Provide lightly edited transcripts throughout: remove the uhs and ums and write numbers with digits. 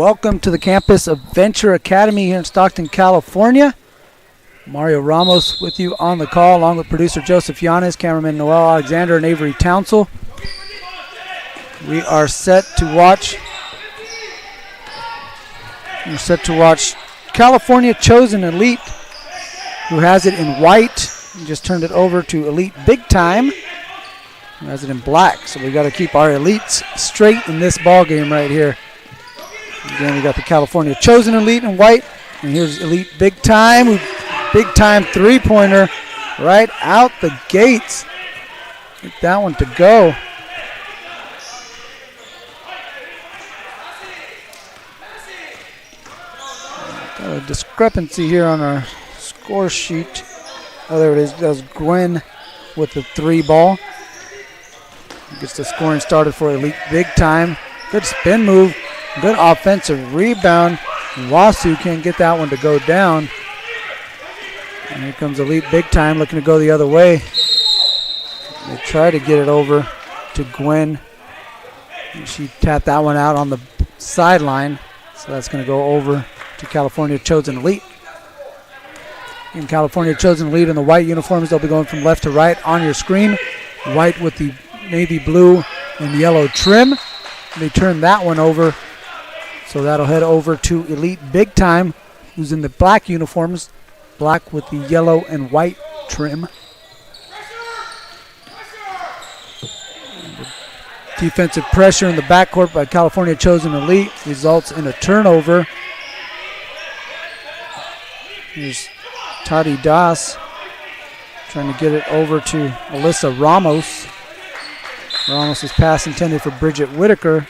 Welcome to the campus of Venture Academy here in Stockton, California. Mario Ramos with you on the call, along with producer Joseph Yanes, cameraman Noel Alexander, and Avery Townsell. We are set to watch. We're set to watch California Chosen Elite, who has it in white. We just turned it over to Elite Big Time, who has it in black. So we got to keep our elites straight in this ball game right here. Again, we got the California Chosen Elite in white, and here's Elite Big Time. Big Time three-pointer right out the gates. Get that one to go. Got a discrepancy here on our score sheet. Oh, there it is. That was Gwen with the three ball. Gets the scoring started for Elite Big Time. Good spin move. Good offensive rebound. Wasu can't get that one to go down. And here comes Elite Big Time looking to go the other way. They try to get it over to Gwen. And she tapped that one out on the sideline. So that's going to go over to California Chosen Elite. In California Chosen Elite in the white uniforms, they'll be going from left to right on your screen. White with the navy blue and yellow trim. They turn that one over. So that'll head over to Elite Big Time, who's in the black uniforms, black with the yellow and white trim. Defensive pressure in the backcourt by California Chosen Elite results in a turnover. Here's Tati Das trying to get it over to Alyssa Ramos. Ramos' pass intended for Bridget Whitaker.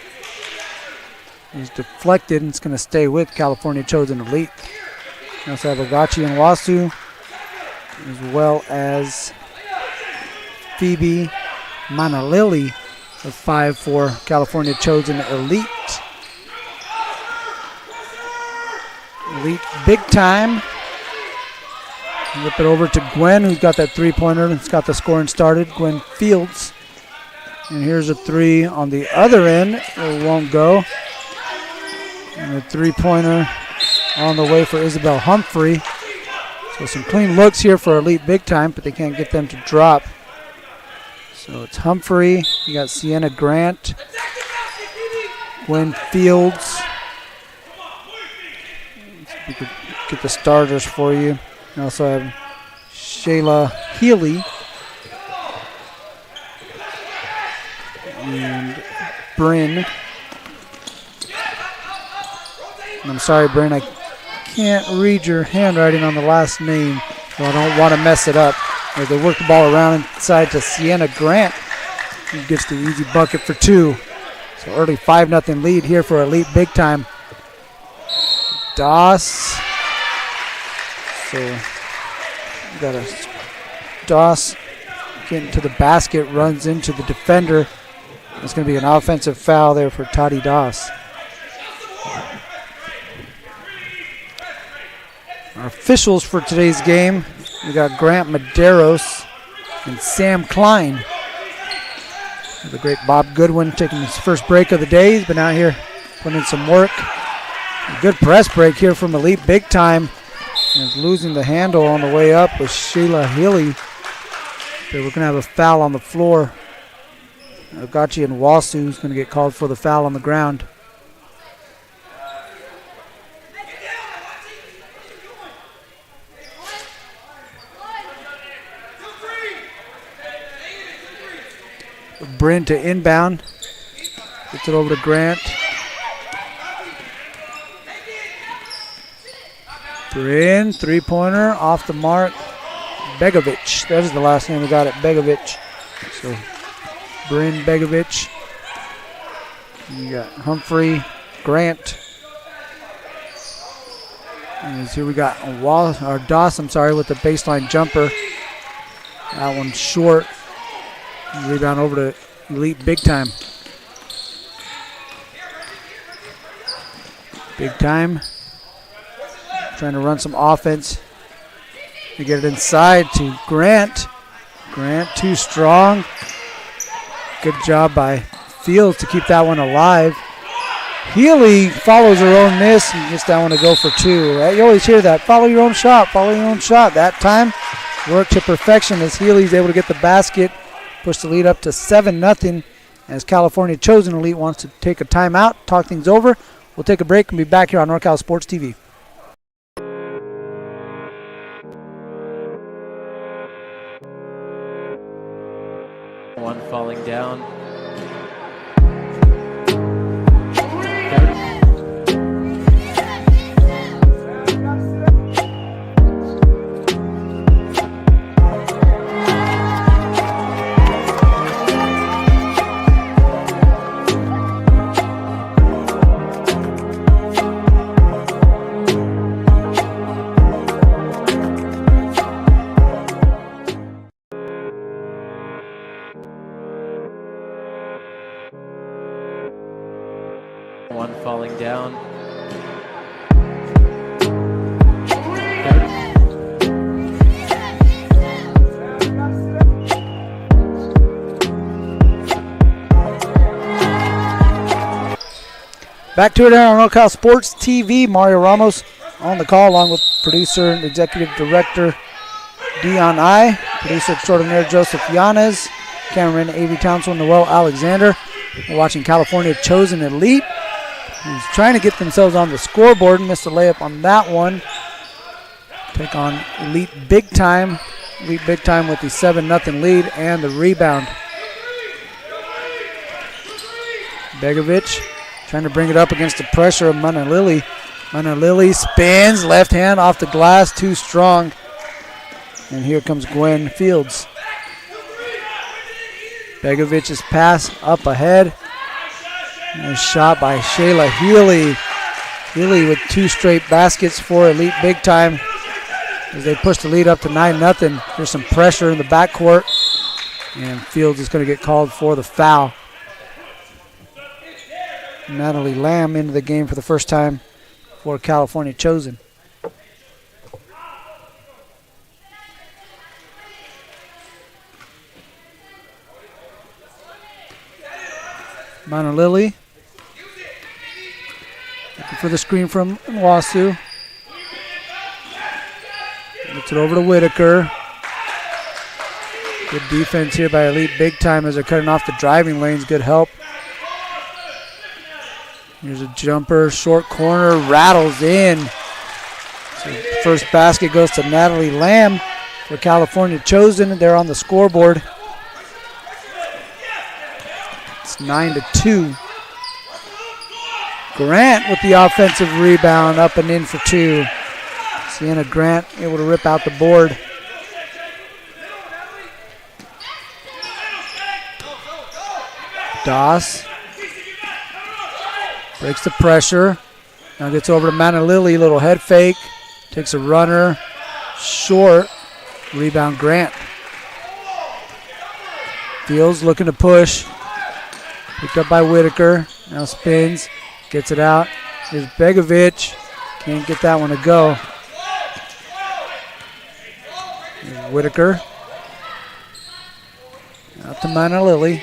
He's deflected, and it's going to stay with California Chosen Elite. We also have Agachi and Wasu, as well as Phoebe Manalili of 5 for California Chosen Elite. Elite Big Time. Whip it over to Gwen, who's got that three-pointer and has got the scoring started. Gwen Fields. And here's a three on the other end. It won't go. And a three-pointer on the way for Isabel Humphrey. So some clean looks here for Elite Big Time, but they can't get them to drop. So it's Humphrey. You got Sienna Grant. Gwen Fields. We could get the starters for you. We also have Shayla Healy. And Bryn. And I'm sorry, Bryn, I can't read your handwriting on the last name, so I don't want to mess it up. As they work the ball around inside to Sienna Grant, who gets the easy bucket for 2. So early 5-0 lead here for Elite Big Time. Doss. So we got a Doss getting to the basket, runs into the defender. It's going to be an offensive foul there for Tati Doss. Our officials for today's game, we got Grant Medeiros and Sam Klein. The great Bob Goodwin taking his first break of the day. He's been out here putting in some work. A good press break here from Elite Big Time. He's losing the handle on the way up with Sheila Healy. But we're going to have a foul on the floor. Agachi and Wasu is going to get called for the foul on the ground. Bryn to inbound. Gets it over to Grant. Bryn, three-pointer, off the mark. Begovic. That is the last name we got it, Begovic. So Bryn Begovic. You got Humphrey, Grant. And here we got Doss, with the baseline jumper. That one's short. Rebound over to Elite Big Time. Big Time trying to run some offense. They get it inside to Grant. Grant too strong. Good job by Fields to keep that one alive. Healy follows her own miss and gets that one to go for two. Right? You always hear that. Follow your own shot. Follow your own shot. That time, work to perfection as Healy's able to get the basket, push the lead up to 7-0. As California Chosen Elite wants to take a timeout, talk things over. We'll take a break and be back here on NorCal Sports TV. One falling down. One falling down. Back to it here on NorCal Sports TV. Mario Ramos on the call along with producer and executive director Dion I, producer extraordinaire Joseph Yanez, cameraman Avery Townsend, Noel Alexander. We're watching California Chosen Elite, who's trying to get themselves on the scoreboard. Missed a layup on that one. Take on Elite Big Time. Elite Big Time with the 7-0 lead and the rebound. Begovic trying to bring it up against the pressure of Manalili. Manalili spins, left hand off the glass, too strong. And here comes Gwen Fields. Begovic's pass up ahead. And a shot by Shayla Healy. Healy with two straight baskets for Elite Big Time as they push the lead up to 9-0. There's some pressure in the backcourt. And Fields is going to get called for the foul. Natalie Lamb into the game for the first time for California Chosen. Manalili looking for the screen from Wasu. Gets it over to Whitaker. Good defense here by Elite Big Time as they're cutting off the driving lanes. Good help. Here's a jumper, short corner, rattles in. So first basket goes to Natalie Lamb for California Chosen. They're on the scoreboard. It's 9-2. Grant with the offensive rebound, up and in for two. Sienna Grant able to rip out the board. Doss breaks the pressure. Now gets over to Manalili, little head fake. Takes a runner, short. Rebound Grant. Fields looking to push. Picked up by Whitaker. Now spins. Gets it out. Here's Begovic. Can't get that one to go. Here's Whitaker. Out to Manalili.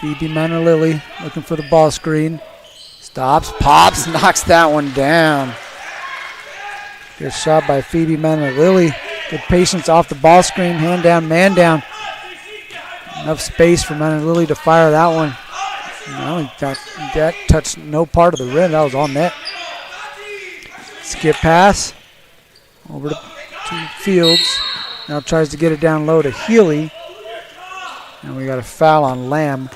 Phoebe Manalili looking for the ball screen. Stops, pops, knocks that one down. Good shot by Phoebe Manalili. Good patience off the ball screen. Hand down, man down. Enough space for Manalili to fire that one. No, that touched no part of the rim. That was on net. Skip pass. Over to Fields. Now tries to get it down low to Healy. And we got a foul on Lamb.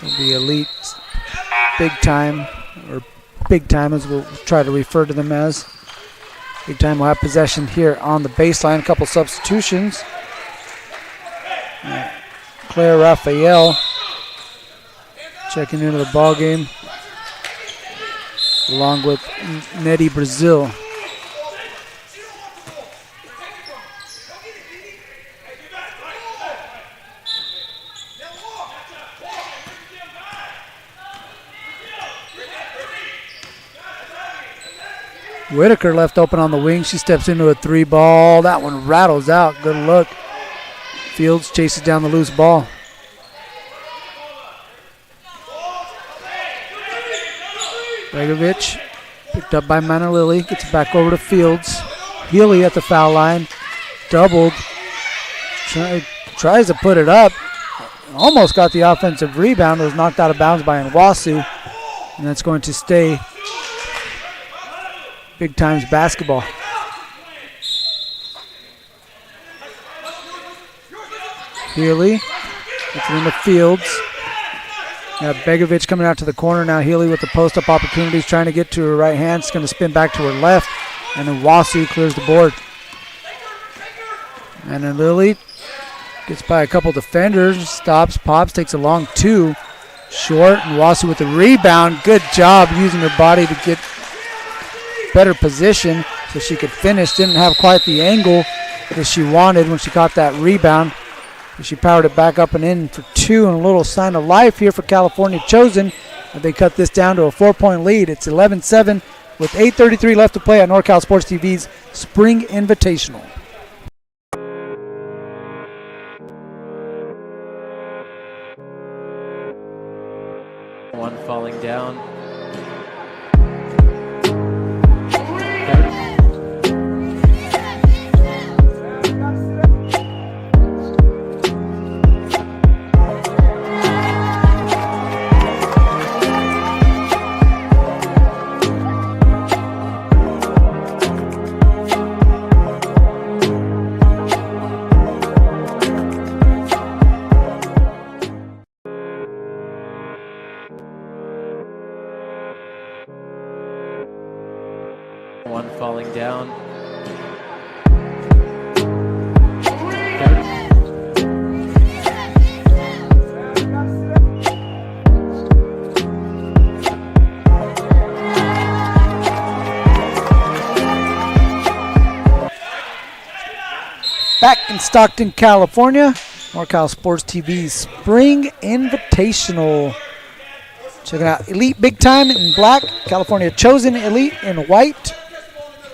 It'll be Elite Big Time, or Big Time as we'll try to refer to them as. Big Time will have possession here on the baseline. A couple substitutions. Claire Raphael checking into the ball game, along with Nettie Brazil. Whitaker left open on the wing. She steps into a three ball. That one rattles out. Good look Fields chases down the loose ball. Begovic picked up by Manalili. Gets it back over to Fields. Healy at the foul line. Doubled. Tries to put it up. Almost got the offensive rebound. It was knocked out of bounds by Nwasu. And that's going to stay Big Times basketball. Healy gets it into Fields. Got Begovic coming out to the corner now. Healy with the post-up opportunities, trying to get to her right hand. It's going to spin back to her left. And then Wasu clears the board. And then Lily gets by a couple defenders, stops, pops, takes a long two. Short, and Wasu with the rebound. Good job using her body to get better position so she could finish. Didn't have quite the angle that she wanted when she caught that rebound. But she powered it back up and in for two, and a little sign of life here for California Chosen. And they cut this down to a 4-point lead. It's 11-7 with 8:33 left to play at NorCal Sports TV's Spring Invitational. One falling down. One falling down. Back in Stockton, California, NorCal Sports TV's Spring Invitational. Check it out. Elite Big Time in black. California Chosen Elite in white.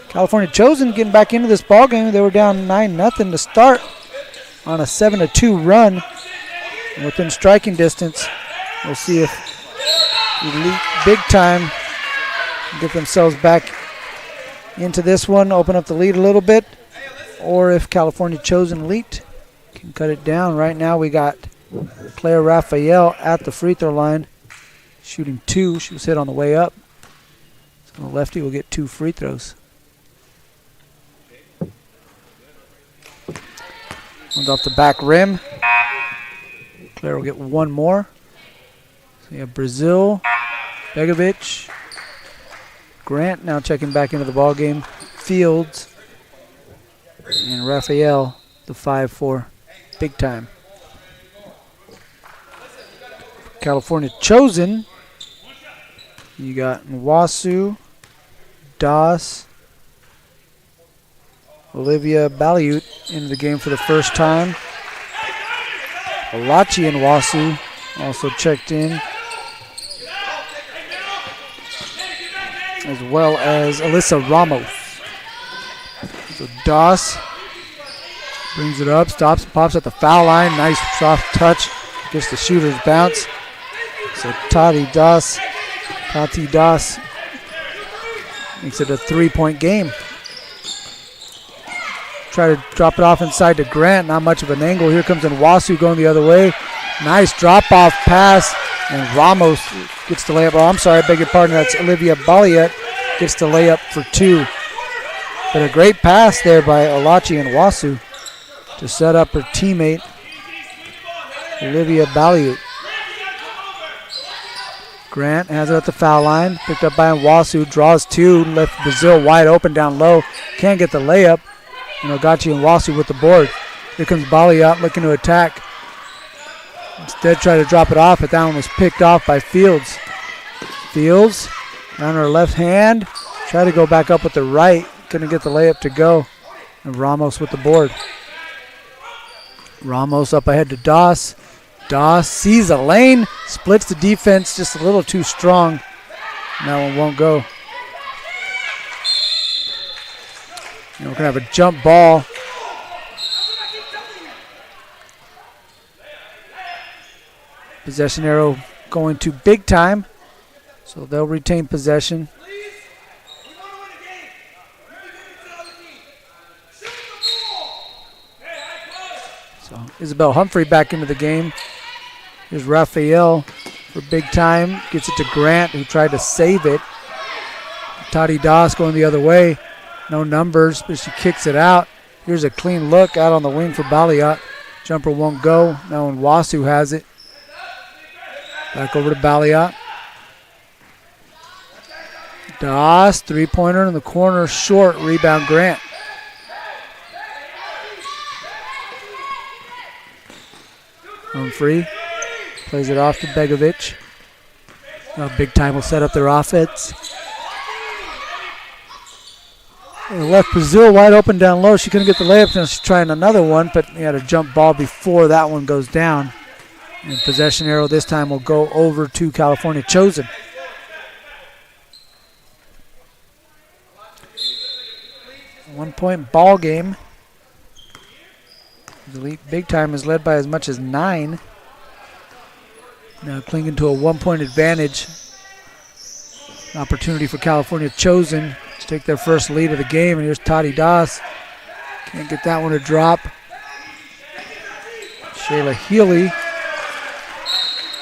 California Chosen getting back into this ball game. They were down 9-0 to start on a 7-2 run. And within striking distance, we'll see if Elite Big Time get themselves back into this one, open up the lead a little bit, or if California Chosen Elite can cut it down. Right now we got Claire Raphael at the free throw line, shooting two. She was hit on the way up. So the lefty will get 2 free throws. One's off the back rim. Claire will get one more. So you have Brazil, Begovic, Grant now checking back into the ball game. Fields and Raphael, the 5-4 Big Time. California Chosen, you got Nwasu, Das, Olivia Baliut into the game for the first time. Olachi and Wasu also checked in, as well as Alyssa Ramos. So Das brings it up, stops, pops at the foul line. Nice soft touch, gets the shooter's bounce. So Tati Das makes it a 3-point game. Try to drop it off inside to Grant. Not much of an angle. Here comes Nwasu going the other way. Nice drop-off pass. And Ramos gets the layup. Oh, I'm sorry, I beg your pardon. That's Olivia Baliet gets the layup for 2. But a great pass there by Olachi and Nwasu to set up her teammate, Olivia Baliut. Grant has it at the foul line. Picked up by Nwasu. Draws 2. Left Brazil wide open down low. Can't get the layup. And Ogachi and Wasu with the board. Here comes Baliat looking to attack. Instead, try to drop it off, but that one was picked off by Fields. Fields on her left hand. Try to go back up with the right. Couldn't get the layup to go. And Ramos with the board. Ramos up ahead to Das. Das sees a lane. Splits the defense just a little too strong. And that one won't go. We're going to have a jump ball Possession arrow going to Big Time, so they'll retain possession. So Isabel Humphrey back into the game. Here's Raphael for Big Time. Gets it to Grant, who tried to save it. Toddy Doss going the other way. No numbers, but she kicks it out. Here's a clean look out on the wing for Baliot. Jumper won't go. Now Nwasu has it. Back over to Baliot. Doss, three-pointer in the corner, short. Rebound Grant. Humphrey plays it off to Begovic. Now Big Time will set up their offense. And left Brazil wide open down low. She couldn't get the layup. Now she's trying another one, but he had a jump ball before that one goes down. And possession arrow this time will go over to California Chosen. One-point ball game. The lead Big Time is led by as much as 9. Now clinging to a one-point advantage. An opportunity for California Chosen to take their first lead of the game. And here's Toddy Doss. Can't get that one to drop. Shayla Healy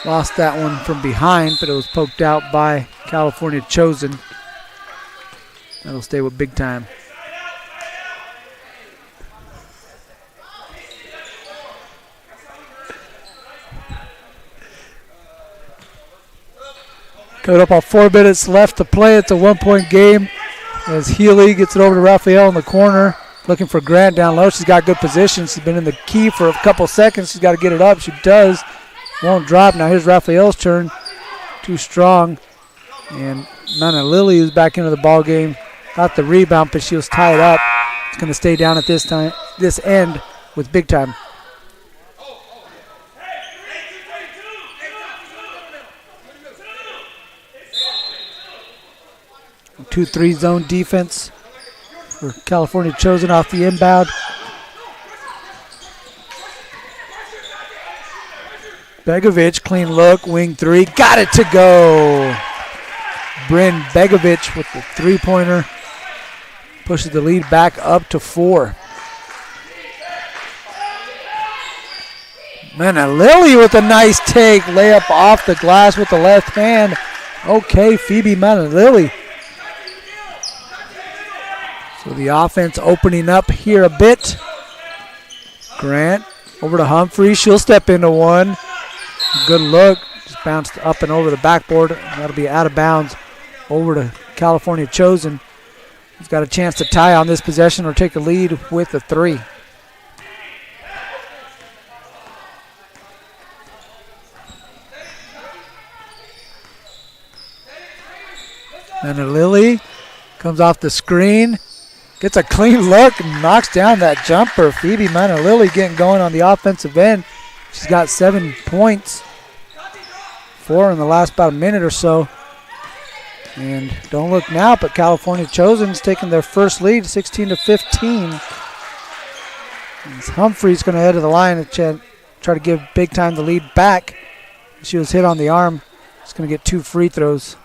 lost that one from behind, but it was poked out by California Chosen. That'll stay with Big Time. Coming up on 4 minutes left to play. It's a one-point game as Healy gets it over to Raphael in the corner. Looking for Grant down low. She's got good position. She's been in the key for a couple seconds. She's got to get it up. She does. Won't drop. Now here's Raphael's turn. Too strong. And Nana Lily, who's back into the ball game, got the rebound, but she was tied up. It's going to stay down at this end with Big Time. 2-3 zone defense for California Chosen off the inbound. Begovic, clean look, wing three, got it to go. Bryn Begovic with the three-pointer pushes the lead back up to 4. Lily with a nice take, layup off the glass with the left hand. Okay, Phoebe Lily. So the offense opening up here a bit. Grant over to Humphrey. She'll step into one. Good look. Just bounced up and over the backboard. That'll be out of bounds over to California Chosen. He's got a chance to tie on this possession or take a lead with a 3. And Lily comes off the screen. Gets a clean look and knocks down that jumper. Phoebe Lily getting going on the offensive end. She's got 7 points. 4 in the last about a minute or so. And don't look now, but California Chosen's taking their first lead, 16-15. Humphrey's going to head to the line and try to give Big Time the lead back. She was hit on the arm. She's going to get 2 free throws.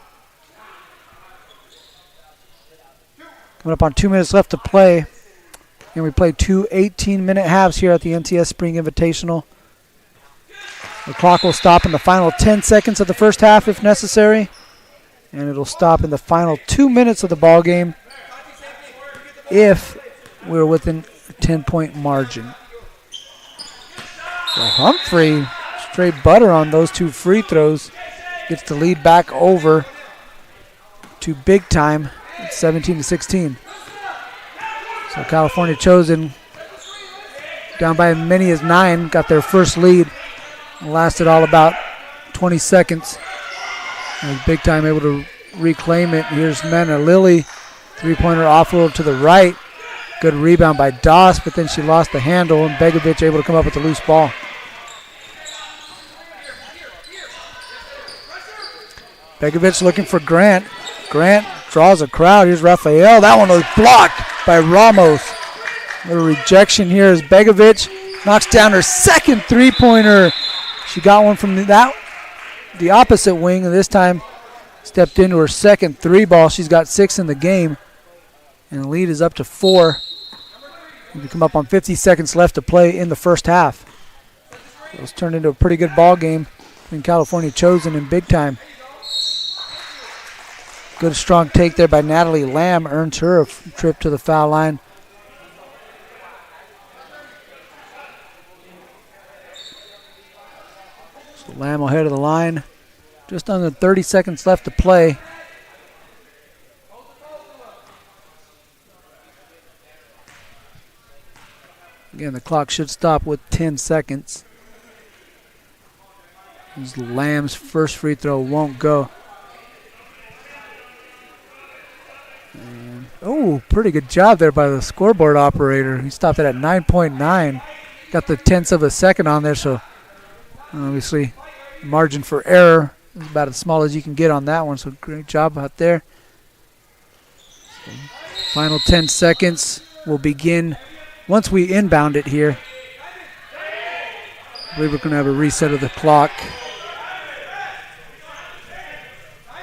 Coming up on 2 minutes left to play. And we play 2 18-minute halves here at the NTS Spring Invitational. The clock will stop in the final 10 seconds of the first half if necessary. And it'll stop in the final 2 minutes of the ball game if we're within a 10-point margin. So Humphrey, straight butter on those 2 free throws, gets the lead back over to Big Time. It's 17-16. So California Chosen down by as many as 9, got their first lead. It lasted all about 20 seconds. And Big Time able to reclaim it. Here's Lily, three-pointer offload to the right. Good rebound by Doss, but then she lost the handle, and Begovic able to come up with the loose ball. Begovic looking for Grant. Grant draws a crowd. Here's Raphael. That one was blocked by Ramos. A little rejection here as Begovic knocks down her second three-pointer. She got one from that the opposite wing, and this time stepped into her second three ball. She's got 6 in the game, and the lead is up to 4. We come up on 50 seconds left to play in the first half. It was turned into a pretty good ball game in California Chosen in big time. Good strong take there by Natalie Lamb earns her a trip to the foul line. So Lamb will head to the line. Just under 30 seconds left to play. Again, the clock should stop with 10 seconds. This Lamb's first free throw won't go. And, oh, pretty good job there by the scoreboard operator. He stopped it at 9.9. Got the tenths of a second on there, so obviously margin for error is about as small as you can get on that one, so great job out there. So final 10 seconds will begin once we inbound it here. I believe we're going to have a reset of the clock.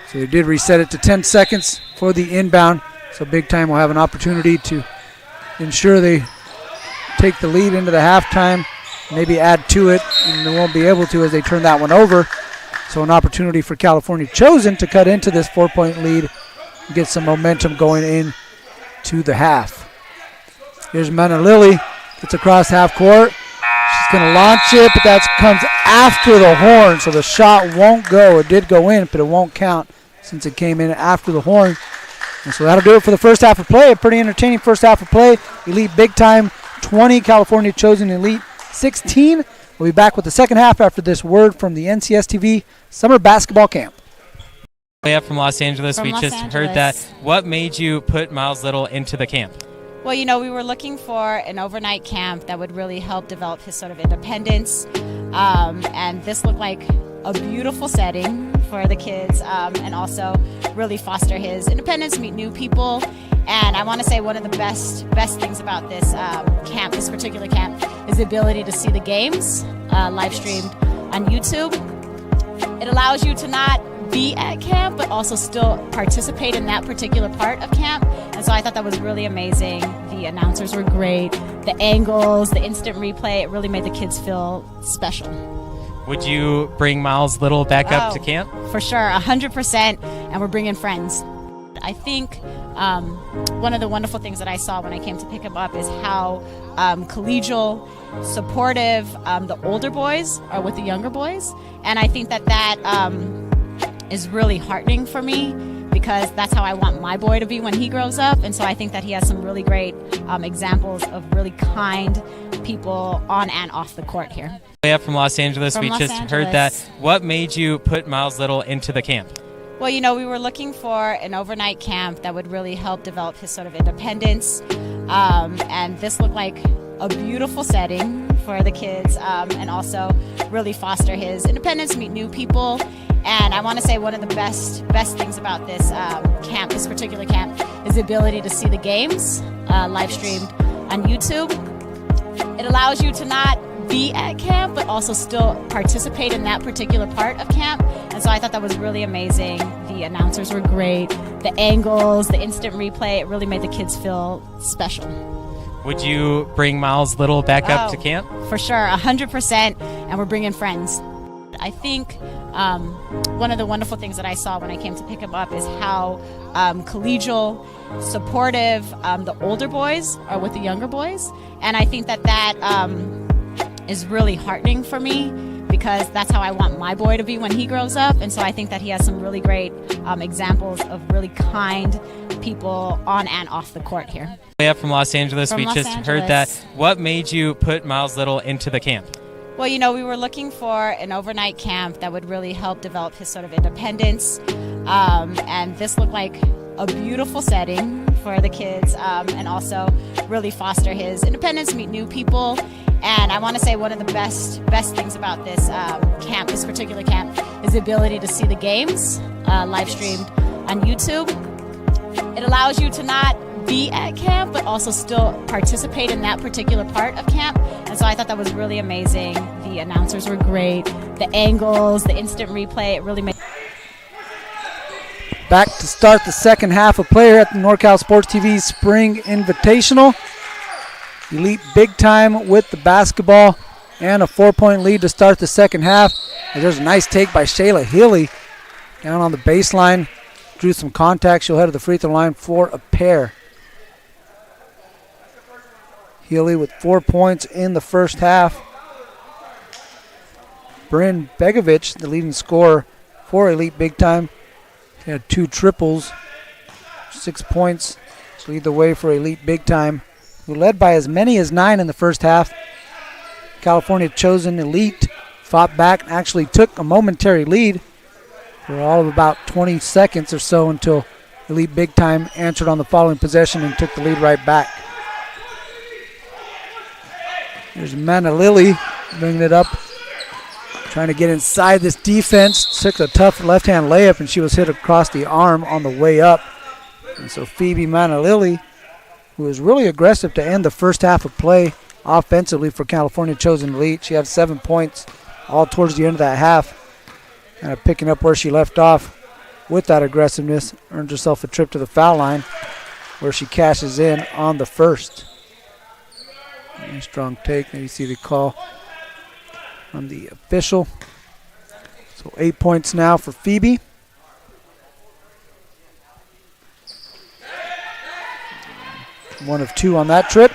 So they did reset it to 10 seconds for the inbound. So Big Time will have an opportunity to ensure they take the lead into the halftime, maybe add to it, and they won't be able to as they turn that one over. So an opportunity for California Chosen to cut into this 4-point lead and get some momentum going in to the half. Here's Mana Lilly. Gets across half court. She's going to launch it, but that comes after the horn, so the shot won't go. It did go in, but it won't count since it came in after the horn. And so that'll do it for the first half of play. A pretty entertaining first half of play. Elite Big Time 20, California Chosen Elite 16. We'll be back with the second half after this word from the NCSTV Summer Basketball Camp. From Los Angeles. We just heard that. What made you put Miles Little into the camp? Well, you know, we were looking for an overnight camp that would really help develop his sort of independence. And this looked like a beautiful setting for the kids, and also really foster his independence, meet new people. And I want to say one of the best things about this camp, this particular camp, is the ability to see the games live streamed on YouTube. It allows you to not be at camp, but also still participate in that particular part of camp. And so I thought that was really amazing. The announcers were great. The angles, the instant replay, it really made the kids feel special. Would you bring Miles Little back up to camp? For sure, 100%, and we're bringing friends. I think one of the wonderful things that I saw when I came to pick him up is how collegial, supportive the older boys are with the younger boys. And I think that is really heartening for me, because that's how I want my boy to be when he grows up. And so I think that he has some really great examples of really kind people on and off the court here. From Los Angeles. We just heard that. What made you put Miles Little into the camp? Well, you know, we were looking for an overnight camp that would really help develop his sort of independence. And this looked like a beautiful setting for the kids, and also really foster his independence, meet new people. And I want to say one of the best things about this camp, this particular camp, is the ability to see the games live streamed on YouTube. It allows you to not be at camp, but also still participate in that particular part of camp. And so I thought that was really amazing. The announcers were great. The angles, the instant replay, it really made the kids feel special. Would you bring Miles Little back up to camp? For sure, 100%, and we're bringing friends. I think one of the wonderful things that I saw when I came to pick him up is how collegial, supportive the older boys are with the younger boys. And I think that is really heartening for me, because that's how I want my boy to be when he grows up. And so I think that he has some really great examples of really kind people on and off the court here. From Los Angeles. We just heard that. What made you put Miles Little into the camp? Well, you know, we were looking for an overnight camp that would really help develop his sort of independence. And this looked like a beautiful setting for the kids, and also really foster his independence, meet new people. And I want to say one of the best things about this camp, this particular camp, is the ability to see the games live streamed on YouTube. It allows you to not be at camp, but also still participate in that particular part of camp. And so I thought that was really amazing. The The announcers were great. The angles, the instant replay, it really made. Back to start the second half of play here at the NorCal Sports TV Spring Invitational. Elite big time with the basketball and a 4-point lead to start the second half. And there's a nice take by Shayla Healy down on the baseline. Drew some contact. She'll head to the free throw line for a pair. Healy with 4 points in the first half. Bryn Begovic, the leading scorer for Elite Big Time. He had 2 triples, 6 points to lead the way for Elite Big Time, who led by as many as 9 in the first half. California Chosen Elite fought back and actually took a momentary lead for all of about 20 seconds or so until Elite Big Time answered on the following possession and took the lead right back. There's Mana Lilly bringing it up, trying to get inside this defense. Took a tough left-hand layup, and she was hit across the arm on the way up. And so Phoebe Mana Lilly, who was really aggressive to end the first half of play offensively for California Chosen Elite. She had 7 points all towards the end of that half. Kind of picking up where she left off with that aggressiveness. Earned herself a trip to the foul line where she cashes in on the first. Nice strong take. Now you see the call on the official. So 8 points now for Phoebe. One of 2 on that trip.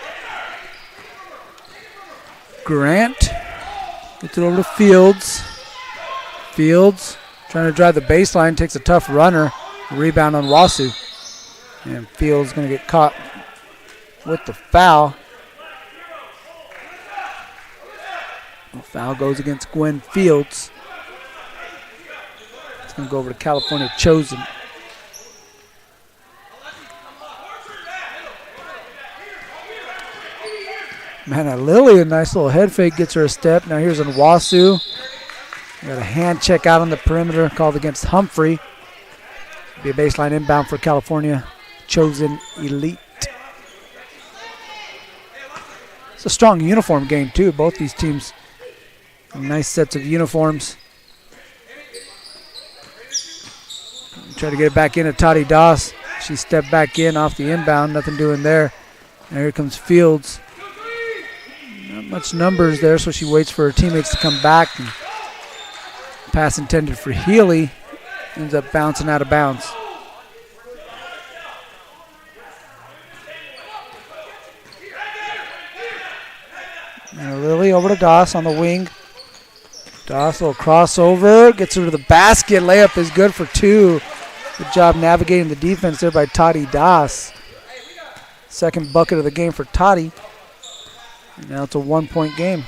Grant gets it over to Fields. Fields trying to drive the baseline, takes a tough runner. Rebound on Wasu. And Fields going to get caught with the foul. The foul goes against Gwen Fields. It's going to go over to California Chosen. Man, Lily, a nice little head fake, gets her a step. Now here's Nwasu. Got a hand check out on the perimeter called against Humphrey. Be a baseline inbound for California Chosen Elite. It's a strong uniform game too. Both these teams have nice sets of uniforms. Try to get it back in to Toddy Doss. She stepped back in off the inbound. Nothing doing there. And here comes Fields. Not much numbers there, so she waits for her teammates to come back. And pass intended for Healy ends up bouncing out of bounds. And Lily over to Doss on the wing. Doss, little crossover, gets her to the basket. Layup is good for 2. Good job navigating the defense there by Toddy Doss. Second bucket of the game for Toddy. And now it's a 1-point game.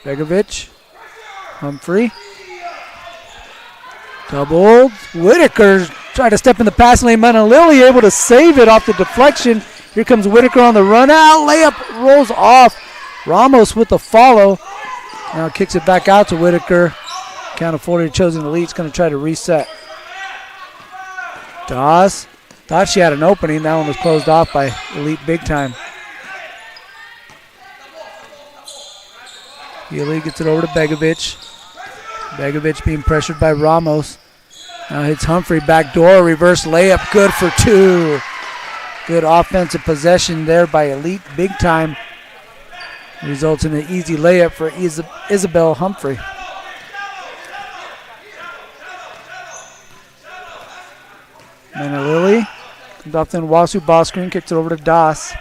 Begovic, Humphrey, doubled. Whitaker tried to step in the passing lane. Mana Lily able to save it off the deflection. Here comes Whitaker on the run out. Layup rolls off. Ramos with the follow. Now kicks it back out to Whitaker. Count of 40 Chosen Elite's going to try to reset. Doss thought she had an opening. That one was closed off by Elite Big Time. Healy gets it over to Begovic. Begovic being pressured by Ramos. Now hits Humphrey, back door, reverse layup, good for 2. Good offensive possession there by Elite Big Time. Results in an easy layup for Isabel Humphrey. Mana Lily comes off the Nwasu ball screen, kicks it over to Doss.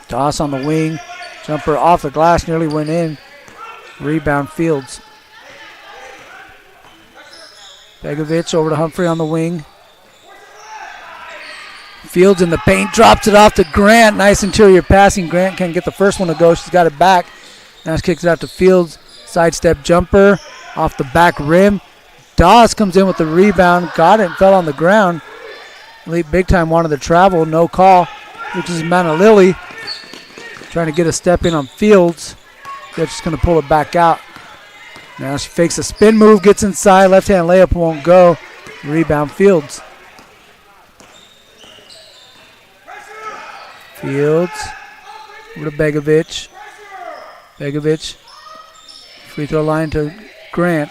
Doss on the wing. Jumper off the glass, nearly went in. Rebound Fields. Begovic over to Humphrey on the wing. Fields in the paint, drops it off to Grant. Nice interior passing. Grant can't get the first one to go. She's got it back. Now she kicks it out to Fields. Sidestep jumper off the back rim. Doss comes in with the rebound. Got it and fell on the ground. Elite Big Time wanted to travel. No call. Which is Mana Lily trying to get a step in on Fields. They're just going to pull it back out. Now she fakes a spin move, gets inside. Left-hand layup won't go. Rebound Fields. Fields over to Begovic. Begovic, free throw line to Grant.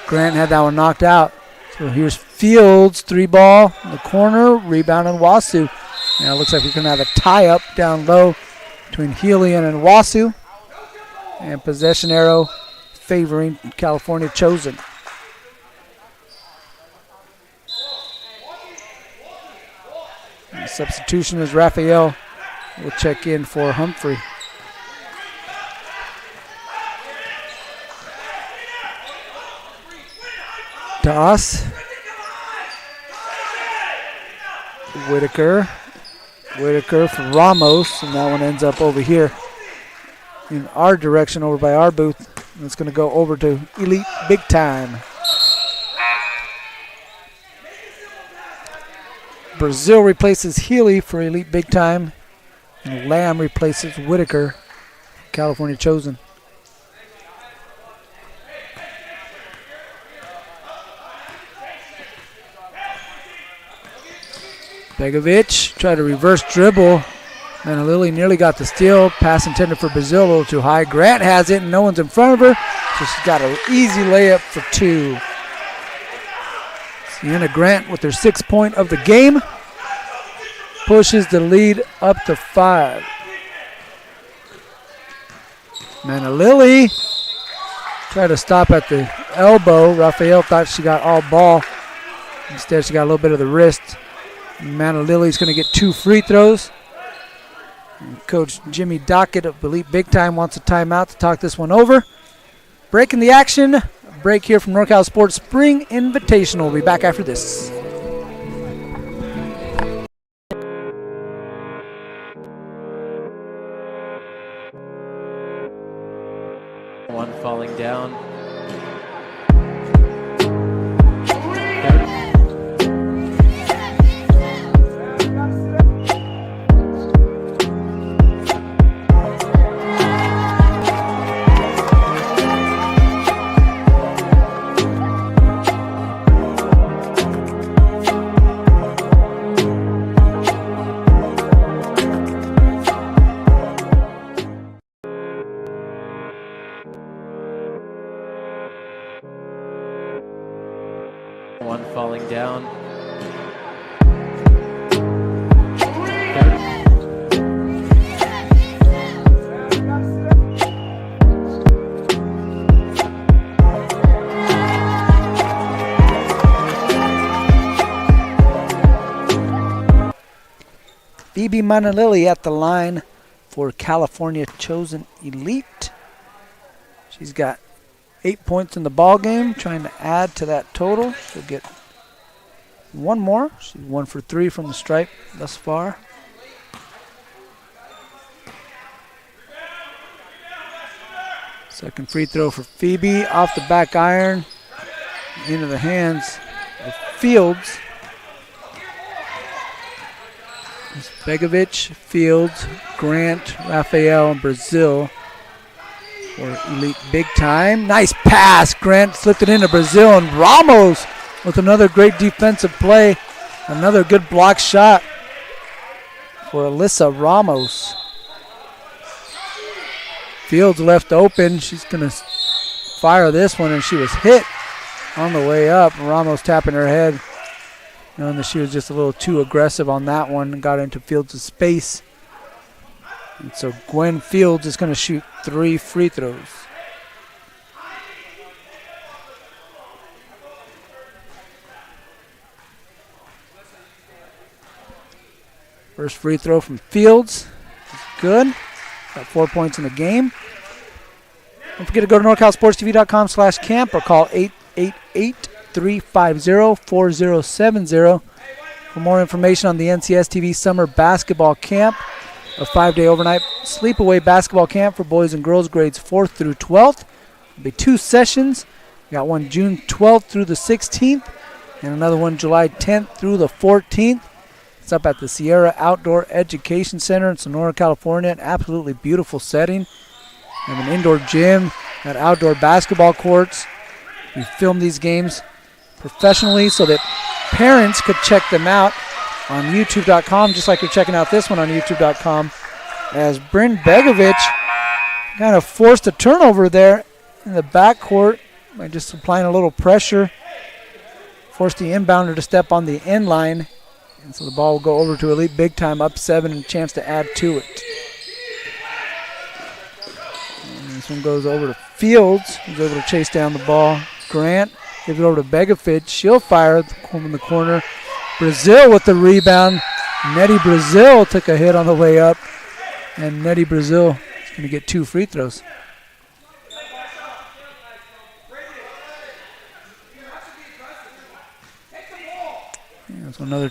Grant had that one knocked out. So here's Fields, 3-ball in the corner, rebound on Wasu. Now it looks like we're going to have a tie-up down low between Helian and Wasu. And possession arrow favoring California Chosen. And the substitution is Raphael. Will check in for Humphrey. Toss. Whitaker for Ramos, and that one ends up over here in our direction, over by our booth. And it's going to go over to Elite Big Time. Brazil replaces Healy for Elite Big Time, and Lamb replaces Whitaker, California Chosen. Begovic tried to reverse dribble. Manalili nearly got the steal. Pass intended for Brazil, a little too high. Grant has it, and no one's in front of her. So she's got an easy layup for 2. Sienna Grant with her 6th point of the game. Pushes the lead up to 5. Manalili tried to stop at the elbow. Raphael thought she got all ball. Instead, she got a little bit of the wrist. Manalili's going to get 2 free throws. And Coach Jimmy Dockett of Elite Big Time wants a timeout to talk this one over. Breaking the action. Break here from NorCal Sports Spring Invitational. We'll be back after this. One falling down. One falling down. Phoebe Manalili at the line for California Chosen Elite. She's got 8 points in the ball game, trying to add to that total. She'll get one more. She's 1 for 3 from the stripe thus far. Second free throw for Phoebe, off the back iron, into the hands of Fields. It's Begovic, Fields, Grant, Raphael, and Brazil for Elite Big Time. Nice pass. Grant slipped it into Brazil, and Ramos with another great defensive play. Another good block shot for Alyssa Ramos. Fields left open. She's going to fire this one, and she was hit on the way up. Ramos tapping her head, knowing that she was just a little too aggressive on that one and got into Fields' space. And so Gwen Fields is going to shoot 3 free throws. First free throw from Fields is good. Got 4 points in the game. Don't forget to go to NorCalSportsTV.com/camp or call 888-350-4070 for more information on the NCS TV Summer Basketball Camp, a 5-day overnight sleepaway basketball camp for boys and girls grades 4th through 12th. There'll be 2 sessions. We got one June 12th through the 16th and another one July 10th through the 14th. It's up at the Sierra Outdoor Education Center in Sonora, California. An absolutely beautiful setting. We have an indoor gym, got outdoor basketball courts. We film these games professionally so that parents could check them out on YouTube.com, just like you're checking out this one on YouTube.com, as Bryn Begovic kind of forced a turnover there in the backcourt by just applying a little pressure. Forced the inbounder to step on the end line. And so the ball will go over to Elite Big Time, up 7 and a chance to add to it. And this one goes over to Fields, who's able to chase down the ball. Grant gives it over to Begovic. She'll fire in the corner. Brazil with the rebound. Nettie Brazil took a hit on the way up. And Nettie Brazil is going to get 2 free throws. Yeah, so another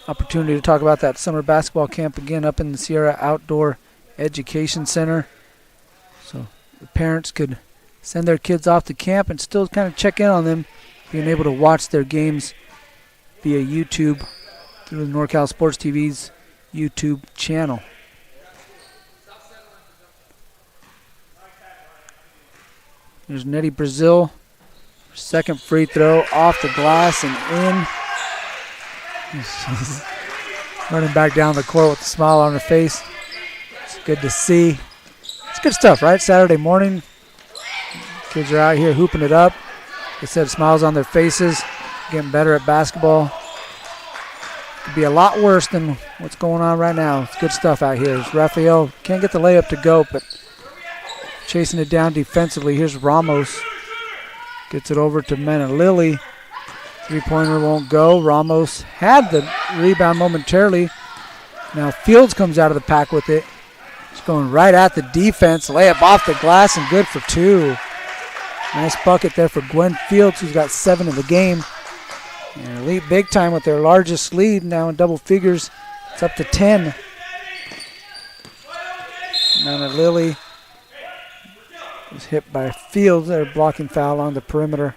opportunity to talk about that summer basketball camp again up in the Sierra Outdoor Education Center. So the parents could send their kids off to camp and still kind of check in on them, being able to watch their games via YouTube through the NorCal Sports TV's YouTube channel. There's Nettie Brazil. Second free throw off the glass and in. She's running back down the court with a smile on her face. It's good to see. It's good stuff, right? Saturday morning. Kids are out here hooping it up. They said smiles on their faces, getting better at basketball. Could be a lot worse than what's going on right now. It's good stuff out here. Raphael can't get the layup to go, but chasing it down defensively. Here's Ramos. Gets it over to Manalili. Three-pointer won't go. Ramos had the rebound momentarily. Now Fields comes out of the pack with it. He's going right at the defense. Layup off the glass and good for 2. Nice bucket there for Gwen Fields, who's got 7 in the game. And Elite Big Time with their largest lead now in double figures. It's up to 10. Manalili was hit by Fields. They're blocking foul on the perimeter.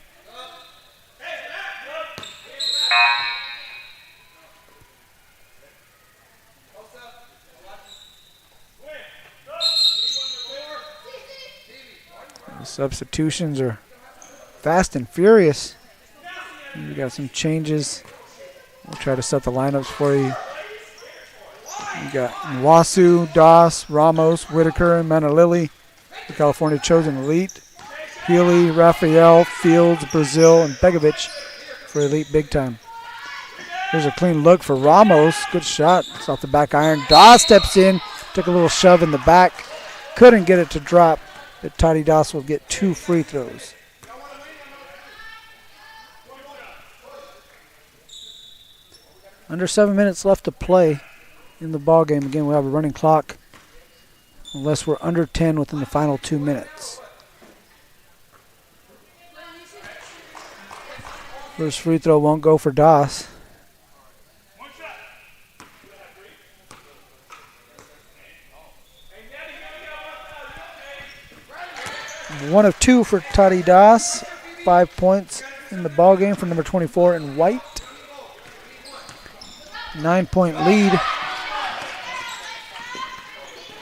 The substitutions are fast and furious. We got some changes. We'll try to set the lineups for you. We got Nwasu, Doss, Ramos, Whitaker, and Manalili. The California Chosen Elite. Healy, Raphael, Fields, Brazil, and Begovic for Elite Big Time. Here's a clean look for Ramos. Good shot. It's off the back iron. Doss steps in. Took a little shove in the back. Couldn't get it to drop. But Toddy Doss will get 2 free throws. Under 7 minutes left to play in the ball game. Again, we have a running clock unless we're under 10 within the final 2 minutes. First free throw won't go for Doss. One of 2 for Toddy Doss. 5 points in the ball game for number 24 in white. 9-point lead.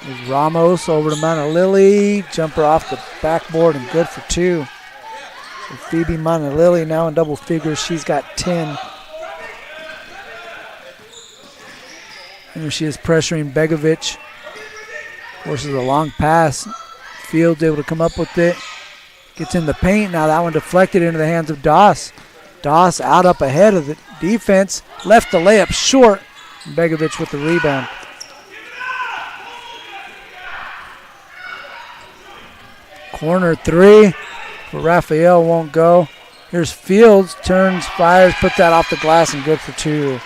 There's Ramos over to Manalili. Jumper off the backboard and good for 2. So Phoebe Manalili now in double figures. She's got 10. And she is pressuring Begovic. Forces a long pass. Fields able to come up with it. Gets in the paint. Now that one deflected into the hands of Doss. Doss out up ahead of the defense. Left the layup short. Begovic with the rebound. Corner 3 for Raphael won't go. Here's Fields. Turns, fires, puts that off the glass and good for 2.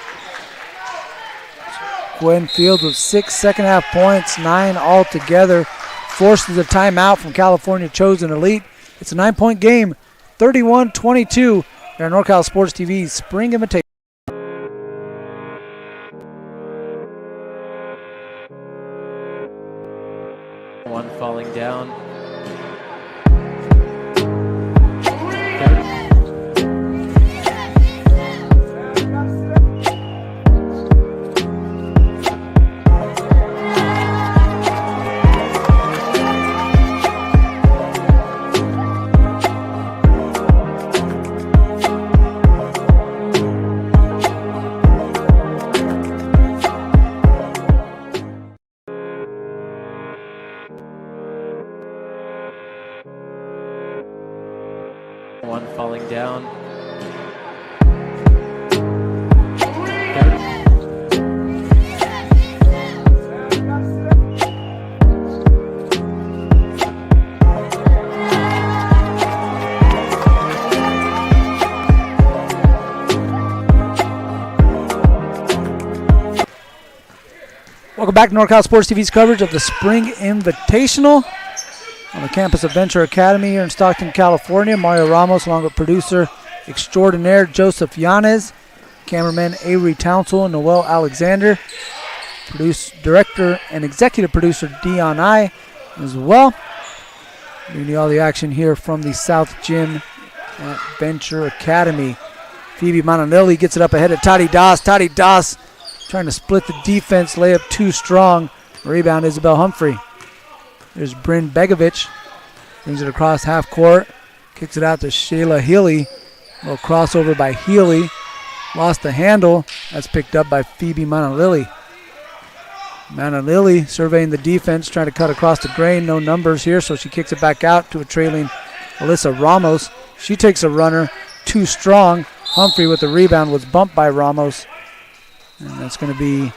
Gwen Fields with 6 second-half points, 9 altogether. Forces a timeout from California Chosen Elite. It's a 9-point game, 31-22 here on NorCal Sports TV's Spring Invitation. One falling down. One falling down. Welcome back to NorCal Sports TV's coverage of the Spring Invitational on the campus of Venture Academy here in Stockton, California. Mario Ramos along with producer extraordinaire Joseph Yanez, cameraman Avery Townsell and Noel Alexander, director and executive producer Dion I as well. Bringing you all the action here from the South Gym at Venture Academy. Phoebe Mananelli gets it up ahead of Toddy Doss. Toddy Doss trying to split the defense, layup too strong. Rebound, Isabel Humphrey. There's Bryn Begovic. Brings it across half court. Kicks it out to Shayla Healy. A little crossover by Healy. Lost the handle. That's picked up by Phoebe Manalili. Manalili surveying the defense, trying to cut across the grain. No numbers here, so she kicks it back out to a trailing Alyssa Ramos. She takes a runner. Too strong. Humphrey with the rebound was bumped by Ramos. And that's going to be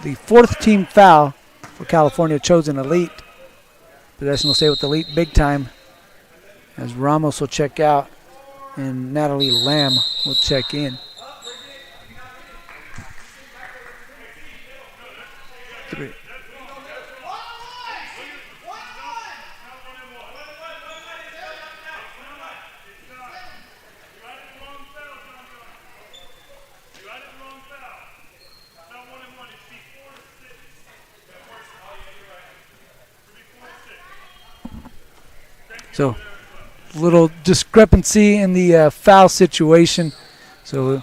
the fourth team foul for California Chosen Elite. Possession will stay with Elite big time as Ramos will check out and Natalie Lamb will check in. Three. So, little discrepancy in the foul situation. So,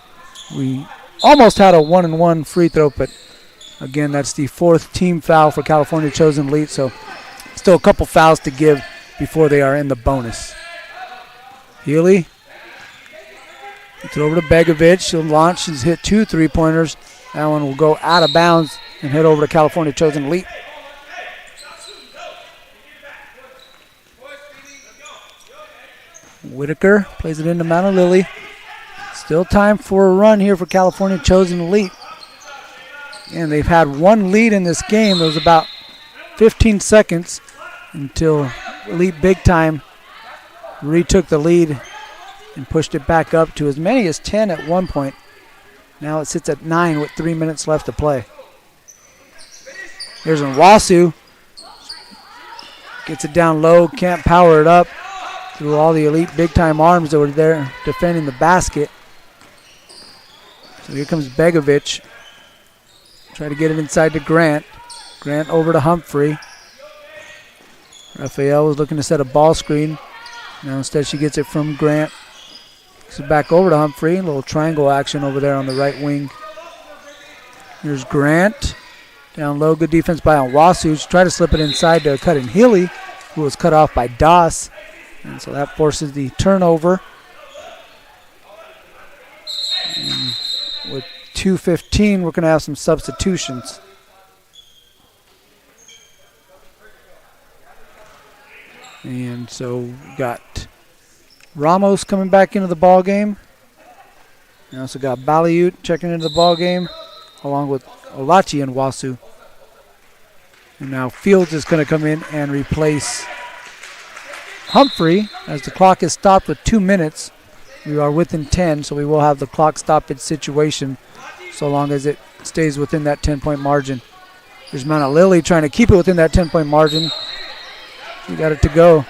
we almost had a 1-and-1 free throw, but again, that's the fourth team foul for California Chosen Elite. So, still a couple fouls to give before they are in the bonus. Healy gets it over to Begovic. She'll launch. She's hit 2 3-pointers. That one will go out of bounds and head over to California Chosen Elite. Whitaker plays it into Manalili. Still time for a run here for California Chosen Elite. And they've had one lead in this game. It was about 15 seconds until Elite Big Time retook the lead and pushed it back up to as many as 10 at one point. Now it sits at 9 with 3 minutes left to play. Here's Nwasu. Gets it down low, can't power it up. Through all the Elite big-time arms that were there defending the basket. So here comes Begovic. Try to get it inside to Grant. Grant over to Humphrey. Raphael was looking to set a ball screen. Now instead she gets it from Grant. Gets it back over to Humphrey. A little triangle action over there on the right wing. Here's Grant. Down low, good defense by Onwasu. Try to slip it inside to Cutting Healy, who was cut off by Doss. And so that forces the turnover. And with 2:15, we're going to have some substitutions. And so we got Ramos coming back into the ball game. We also got Baliut checking into the ball game, along with Olachi and Wasu. And now Fields is going to come in and replace Humphrey as the clock is stopped with 2 minutes. We are within 10, so we will have the clock stoppage situation so long as it stays within that 10-point margin. There's Manalili trying to keep it within that 10-point margin. He got it to go.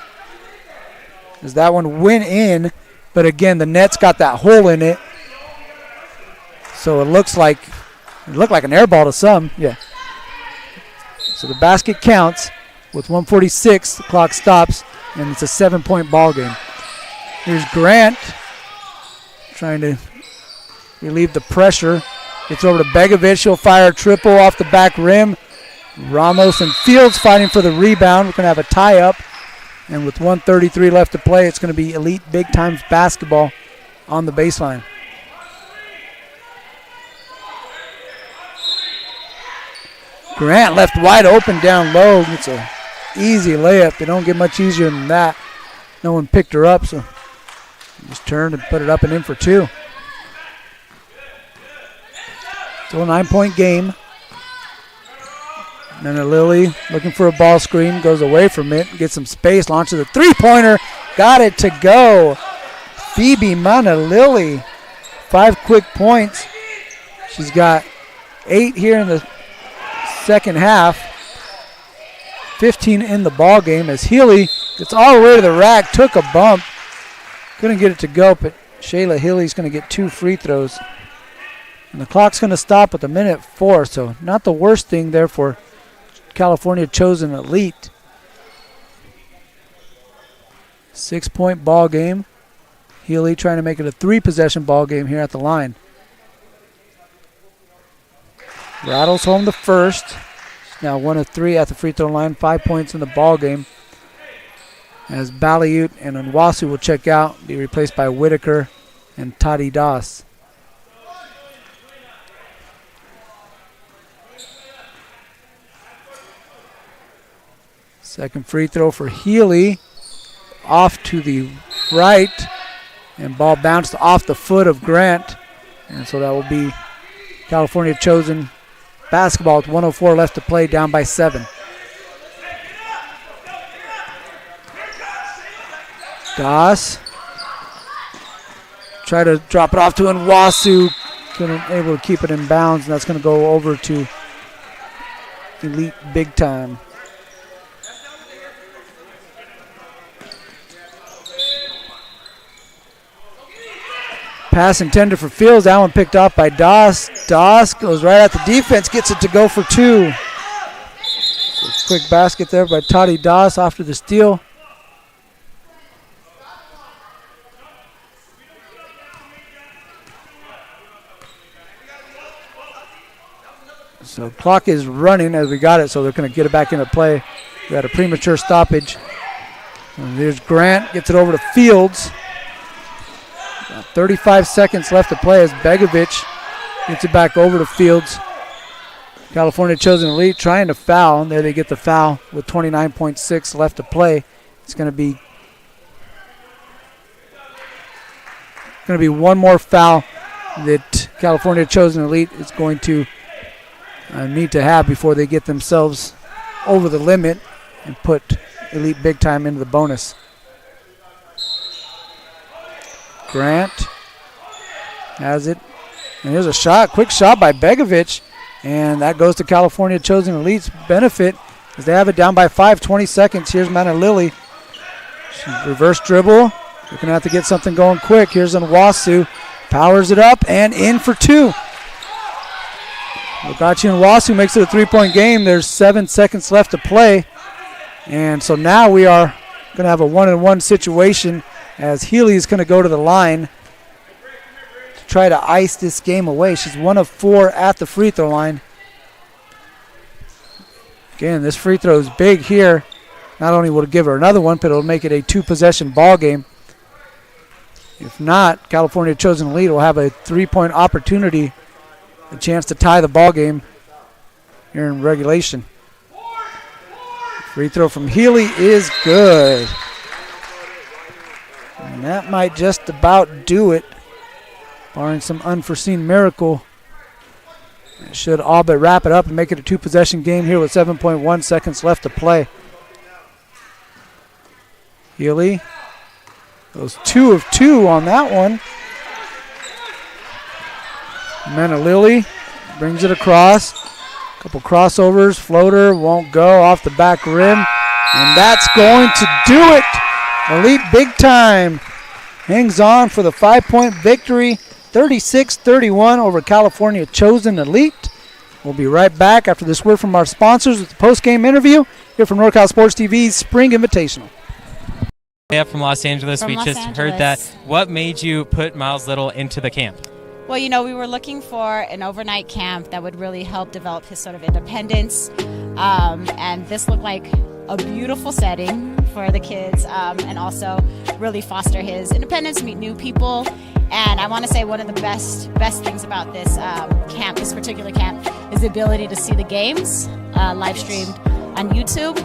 As that one went in, but again, the net's got that hole in it. So it looked like an air ball to some. Yeah. So the basket counts with 1:46. The clock stops, and it's a 7-point ball game. Here's Grant trying to relieve the pressure. Gets over to Begovic. He'll fire a triple off the back rim. Ramos and Fields fighting for the rebound. We're going to have a tie-up. And with 1:33 left to play, it's going to be Elite Big Times basketball on the baseline. Grant left wide open down low. It's an easy layup. They don't get much easier than that. No one picked her up, so Just turned and put it up and in for two. Still a 9-point game. And then Lily looking for a ball screen, goes away from it, gets some space, launches a three-pointer, got it to go. Phoebe Mana-Lily, 5 quick points. She's got 8 here in the second half, 15 in the ball game as Healy gets all the way to the rack, took a bump, couldn't get it to go, but Shayla Healy's going to get 2 free throws. And the clock's going to stop with 1:04, so not the worst thing there for California Chosen Elite. 6-point ball game. Healy trying to make it a 3-possession ball game here at the line. Rattles home the first. She's now 1 of 3 at the free throw line. 5 points in the ball game. As Baliute and Nwasu will check out, be replaced by Whitaker and Toddy Das. Second free throw for Healy. Off to the right. And ball bounced off the foot of Grant. And so that will be California Chosen basketball with 1:04 left to play, down by 7. Das. Try to drop it off to Nwasu. Couldn't able to keep it in bounds. And that's going to go over to Elite Big Time. Pass intended for Fields. That one picked off by Das. Das goes right at the defense, gets it to go for 2. So quick basket there by Toddy Das after the steal. So clock is running as we got it, so they're going to get it back into play. We had a premature stoppage. And there's Grant, gets it over to Fields. 35 seconds left to play as Begovic gets it back over to Fields. California Chosen Elite trying to foul, and there they get the foul with 29.6 left to play. It's going to be one more foul that California Chosen Elite is going to need to have before they get themselves over the limit and put Elite Big Time into the bonus. Grant has it. And here's a shot, quick shot by Begovic. And that goes to California Chosen Elite's benefit as they have it down by 5, 20 seconds. Here's Mana-Lily. Reverse dribble. They're going to have to get something going quick. Here's Nwasu. Powers it up and in for 2. Bogachi Nwasu makes it a 3-point game. There's 7 seconds left to play. And so now we are going to have a 1-on-1 situation as Healy is going to go to the line to try to ice this game away. She's 1 of 4 at the free throw line. Again, this free throw is big here. Not only will it give her another one, but it'll make it a 2-possession ball game. If not, California Chosen Elite will have a 3-point opportunity, a chance to tie the ball game here in regulation. Free throw from Healy is good. And that might just about do it, barring some unforeseen miracle. It should all but wrap it up and make it a 2-possession game here with 7.1 seconds left to play. Healy goes 2 of 2 on that one. Mana-Lily brings it across. Couple crossovers, floater, won't go off the back rim. And that's going to do it. Elite Big Time hangs on for the 5-point victory, 36-31 over California Chosen Elite. We'll be right back after this word from our sponsors with the post-game interview here from NorCal Sports TV's Spring Invitational. From Los Angeles, we just heard that. What made you put Miles Little into the camp? Well, you know, we were looking for an overnight camp that would really help develop his sort of independence. And this looked like a beautiful setting for the kids and also really foster his independence, meet new people. And I want to say one of the best things about this camp, this particular camp, is the ability to see the games live streamed on YouTube.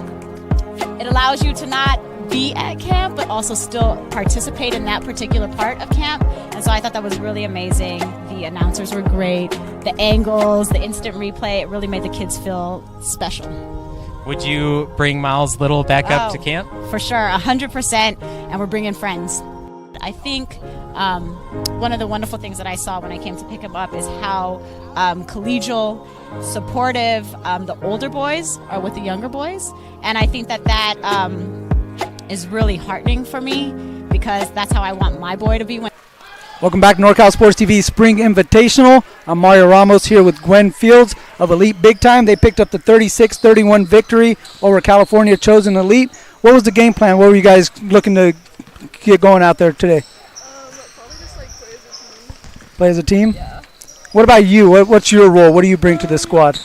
It allows you to not be be at camp, but also still participate in that particular part of camp. And so I thought that was really amazing. The announcers were great. The angles, the instant replay, it really made the kids feel special. Would you bring Miles Little back up to camp? For sure, 100%, and we're bringing friends. I think one of the wonderful things that I saw when I came to pick him up is how collegial, supportive the older boys are with the younger boys. And I think that is really heartening for me, because that's how I want my boy to be. Welcome back to NorCal Sports TV Spring Invitational. I'm Mario Ramos here with Gwen Fields of Elite Big Time. They picked up the 36-31 victory over California Chosen Elite. What was the game plan? What were you guys looking to get going out there today? Probably just play as a team. Play as a team? Yeah. What about you? What's your role? What do you bring to the squad?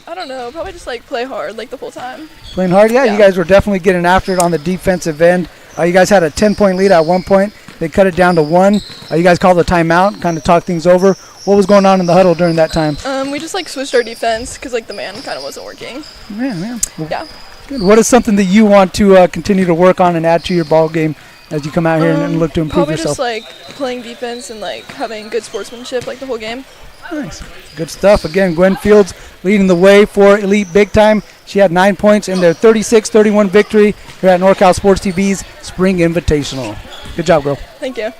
I don't know. Probably just play hard the whole time. Playing hard? Yeah, you guys were definitely getting after it on the defensive end. You guys had a 10-point lead at one point. They cut it down to 1. You guys called a timeout, kind of talked things over. What was going on in the huddle during that time? We just switched our defense because the man kind of wasn't working. Yeah. Well, yeah. Good. What is something that you want to continue to work on and add to your ball game as you come out here and look to improve yourself? Probably just playing defense and having good sportsmanship the whole game. Nice. Good stuff. Again, Gwen Fields leading the way for Elite Big Time. She had 9 points in their 36-31 victory here at NorCal Sports TV's Spring Invitational. Good job, girl. Thank you.